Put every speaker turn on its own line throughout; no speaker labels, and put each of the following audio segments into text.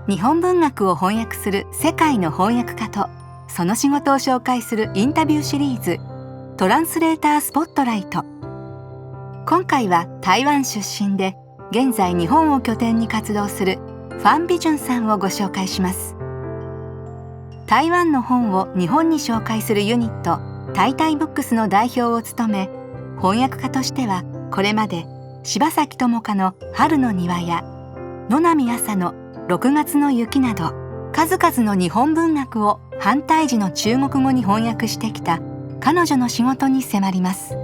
日本文学を翻訳する世界の翻訳家とその仕事を紹介するインタビューシリーズトランスレータースポットライト。今回は台湾出身で現在日本を拠点に活動するファン・ビジュンさんをご紹介します。台湾の本を日本に紹介するユニットタイタイブックスの代表を務め、翻訳家としてはこれまで柴崎友香の春の庭や野波朝の6月の雪など数々の日本文学を繁体字の中国語に翻訳してきた彼女の仕事に迫ります。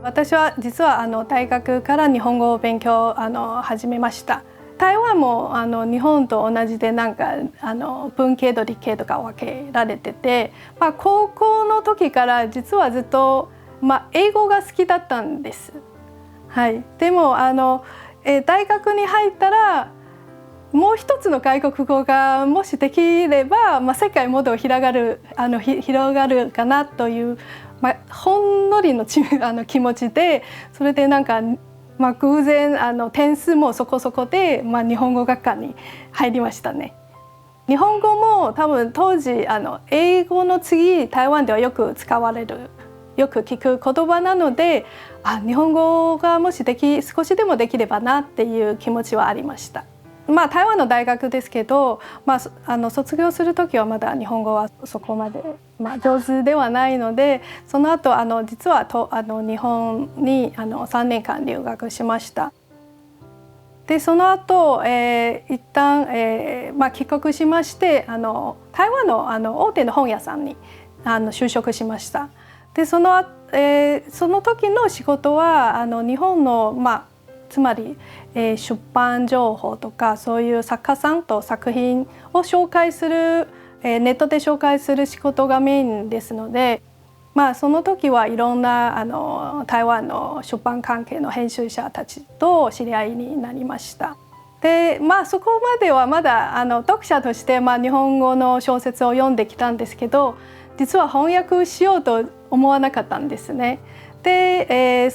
私は実は大学から日本語を勉強始めました。台湾も日本と同じで文系と理系とか分けられてて、高校の時から実はずっと、英語が好きだったんです。はい、でも大学に入ったらもう一つの外国語がもしできれば、世界もっと広がるかなというほんのりの気持ちで、それで偶然点数もそこそこで、日本語学科に入りましたね。日本語も多分当時英語の次台湾ではよく使われるよく聞く言葉なので、日本語がもし少しでもできればなっていう気持ちはありました。台湾の大学ですけど、卒業する時はまだ日本語はそこまで、上手ではないので、その後実は日本に3年間留学しました。でその後、一旦、帰国しまして、台湾の大手の本屋さんに就職しました。でその時の仕事は日本の、つまり、出版情報とかそういう作家さんと作品を紹介する、ネットで紹介する仕事がメインですので、その時はいろんな台湾の出版関係の編集者たちと知り合いになりました。でそこまではまだ読者として、日本語の小説を読んできたんですけど、実は翻訳しようと思わなかったんですね。で、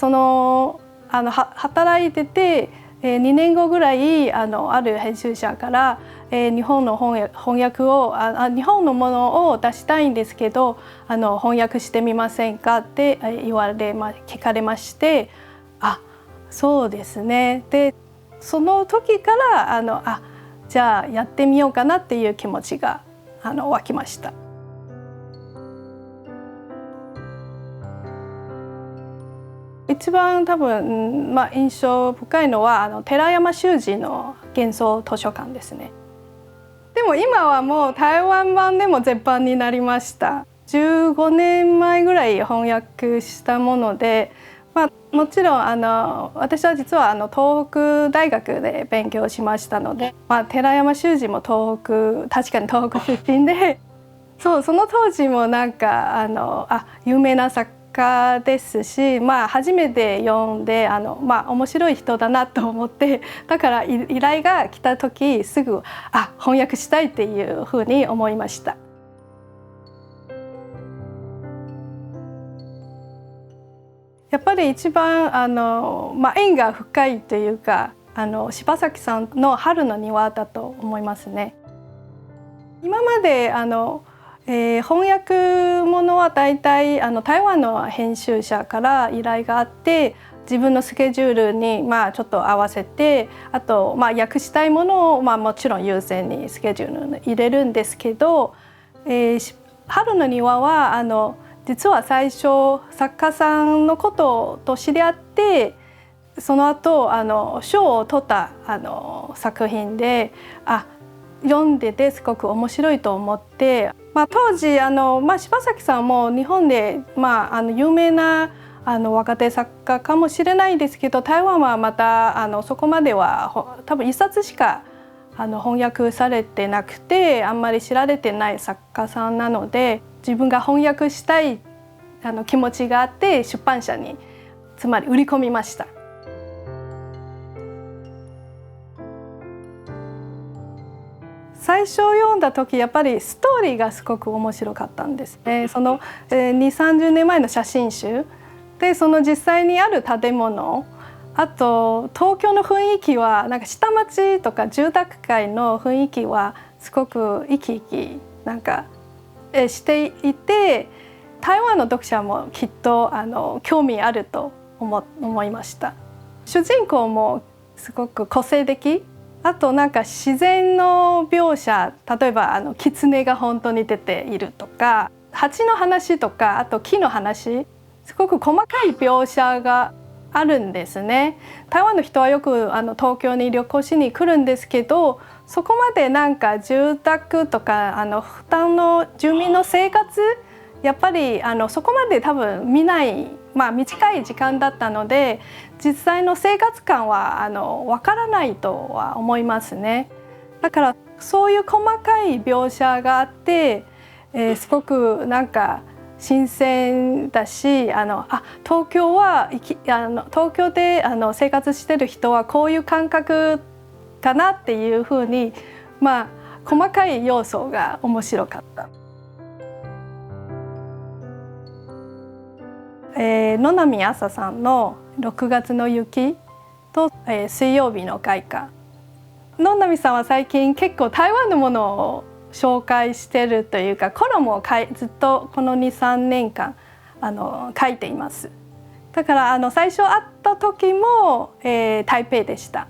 働いてて、2年後ぐらいある編集者から日本の翻訳を日本のものを出したいんですけど翻訳してみませんかって聞かれまして、そうですね。でその時からじゃあやってみようかなっていう気持ちが湧きました。一番多分、印象深いのは寺山修司の幻想図書館ですね。でも今はもう台湾版でも絶版になりました。15年前ぐらい翻訳したもので、もちろん私は実は東北大学で勉強しましたので、寺山修司も確かに東北出身でその当時も有名な作家ですし、初めて読んで面白い人だなと思って、だから依頼が来た時すぐ翻訳したいっていうふうに思いました。やっぱり一番縁が深いというか柴崎さんの春の庭だと思いますね。今まで翻訳ものは大体台湾の編集者から依頼があって、自分のスケジュールにちょっと合わせて、あと訳したいものをもちろん優先にスケジュールに入れるんですけど、春の庭は実は最初作家さんのことと知り合って、その後賞を取った作品で読んでてすごく面白いと思って、当時柴崎さんも日本で有名な若手作家かもしれないですけど、台湾はまたそこまでは多分一冊しか翻訳されてなくて、あんまり知られてない作家さんなので、自分が翻訳したい気持ちがあって出版社につまり売り込みました。最初読んだ時やっぱりストーリーがすごく面白かったんですね。その20、30年前の写真集で、その実際にある建物あと東京の雰囲気はなんか下町とか住宅街の雰囲気はすごく生き生きなんかしていて、台湾の読者もきっと興味あると思いました。主人公もすごく個性的、あとなんか自然の描写、例えば狐が本当に出ているとか、蜂の話とか、あと木の話、すごく細かい描写があるんですね。台湾の人はよく東京に旅行しに来るんですけど、そこまでなんか住宅とか負担の住民の生活、やっぱりそこまで多分見ない、短い時間だったので、実際の生活感はわからないとは思いますね。だからそういう細かい描写があって、すごくなんか新鮮だし、東京で生活してる人はこういう感覚かなっていうふうに、細かい要素が面白かった。野波朝さんの6月の雪と、水曜日の開花。野波さんは最近結構台湾のものを紹介してるというか、コラムをずっとこの 2,3 年間書いています。だから最初会った時も、台北でした。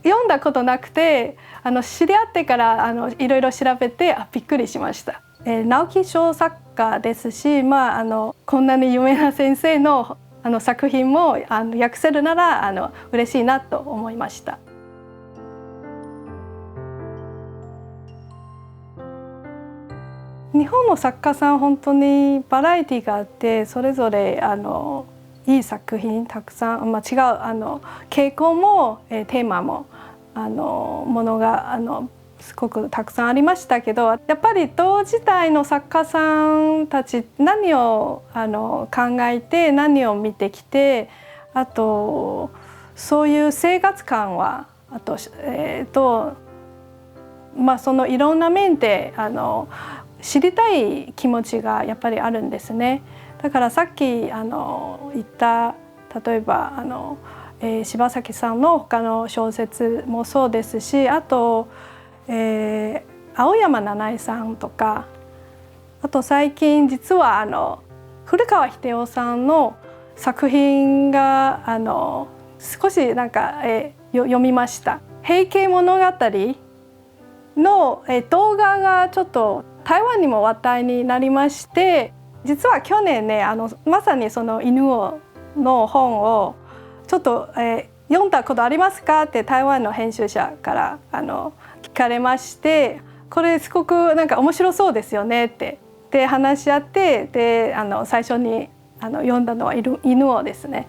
読んだことなくて知り合ってからいろいろ調べてびっくりしました。直木賞作家ですし、こんなに有名な先生の作品も訳せるなら嬉しいなと思いました。日本の作家さん本当にバラエティがあって、それぞれいい作品たくさん、違う傾向も、テーマもものがすごくたくさんありましたけど、やっぱり同時代の作家さんたち何を考えて何を見てきて、あとそういう生活感はそのいろんな面で知りたい気持ちがやっぱりあるんですね。だからさっき言った例えば柴崎さんの他の小説もそうですし、あと、青山七恵さんとか、あと最近実は古川英夫さんの作品が少しなんか、読みました。平家物語の動画がちょっと台湾にも話題になりまして、実は去年ねまさにその犬王の本をちょっと、読んだことありますかって台湾の編集者から聞かれまして、これすごくなんか面白そうですよねってで話し合って、で最初に読んだのは犬王ですね。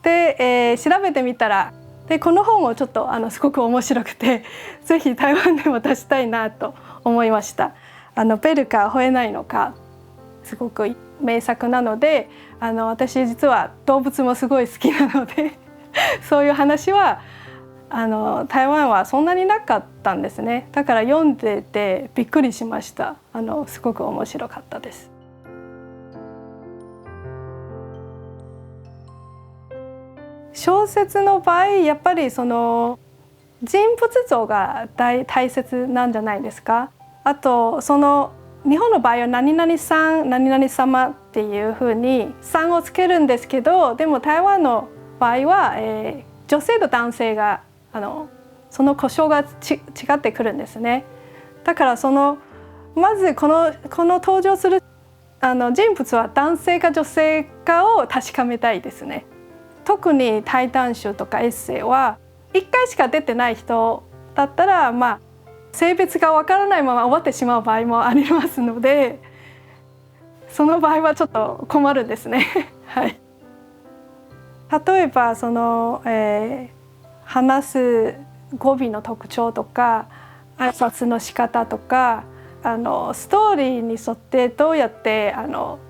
で、調べてみたらこの本をちょっとすごく面白くてぜひ台湾でも出したいなと思いました。ベルか吠えないのかすごく名作なので、私実は動物もすごい好きなのでそういう話は台湾はそんなになかったんですね。だから読んでてびっくりしました。すごく面白かったです。小説の場合やっぱりその人物像が大切なんじゃないですか。あとその日本の場合は何々さん何々様っていうふうにさんをつけるんですけど、でも台湾の場合は、女性と男性がその呼称が違ってくるんですね。だからまずこの登場する人物は男性か女性かを確かめたいですね。特に対談集とかエッセイは1回しか出てない人だったら性別がわからないまま終わってしまう場合もありますので、その場合はちょっと困るんですねはい、例えば話す語尾の特徴とか挨拶の仕方とかストーリーに沿ってどうやって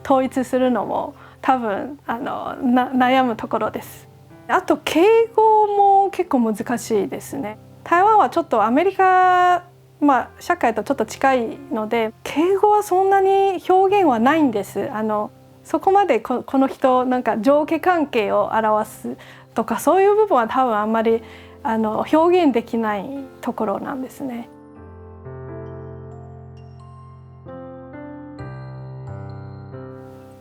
統一するのも多分悩むところです。あと敬語も結構難しいですね。台湾はちょっとアメリカ、社会とちょっと近いので敬語はそんなに表現はないんです。そこまでこの人なんか上下関係を表すとかそういう部分は多分あんまり表現できないところなんですね。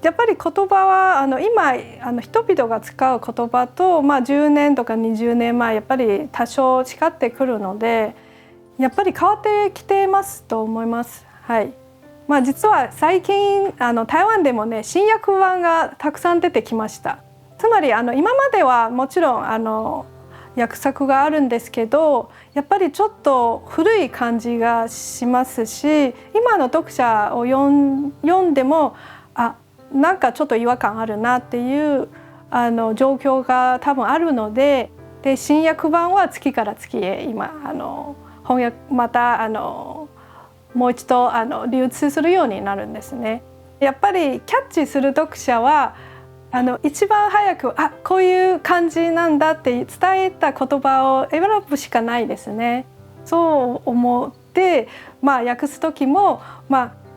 やっぱり言葉は今人々が使う言葉と、10年とか20年前やっぱり多少違ってくるのでやっぱり変わってきてますと思います。はい。実は最近台湾でもね新訳版がたくさん出てきました。つまり今まではもちろん訳作があるんですけどやっぱりちょっと古い感じがしますし今の読者を読んでもなんかちょっと違和感あるなっていう状況が多分あるので、新訳版は月から月へ今翻訳またもう一度流通するようになるんですね。やっぱりキャッチする読者は一番早くこういう感じなんだって伝えた言葉を選ぶしかないですね。そう思って訳す時も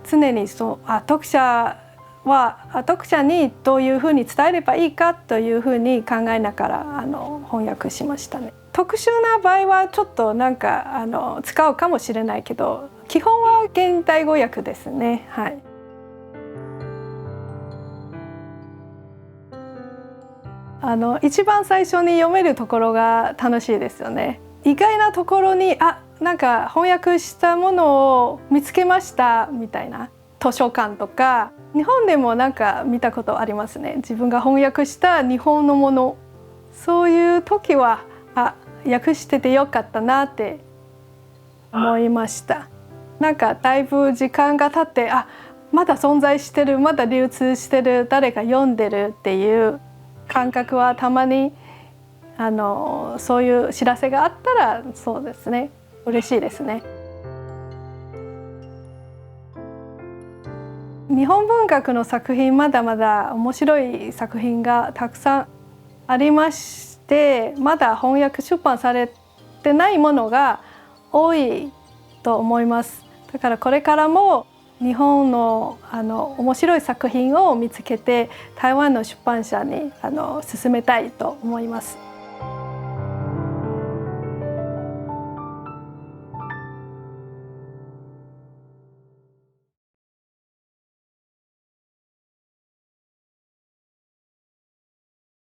常に読者にどういうふうに伝えればいいかというふうに考えながら翻訳しましたね。特殊な場合はちょっとなんか使うかもしれないけど基本は現代語訳ですね。はい。一番最初に読めるところが楽しいですよね。意外なところになんか翻訳したものを見つけましたみたいな図書館とか日本でもなんか見たことありますね。自分が翻訳した日本のものそういう時は訳しててよかったなって思いました。なんかだいぶ時間が経ってまだ存在してるまだ流通してる誰か読んでるっていう感覚はたまにそういう知らせがあったらそうですね嬉しいですね。日本文学の作品まだまだ面白い作品がたくさんありましてまだ翻訳出版されてないものが多いと思います。だからこれからも日本の面白い作品を見つけて台湾の出版社に勧めたいと思います。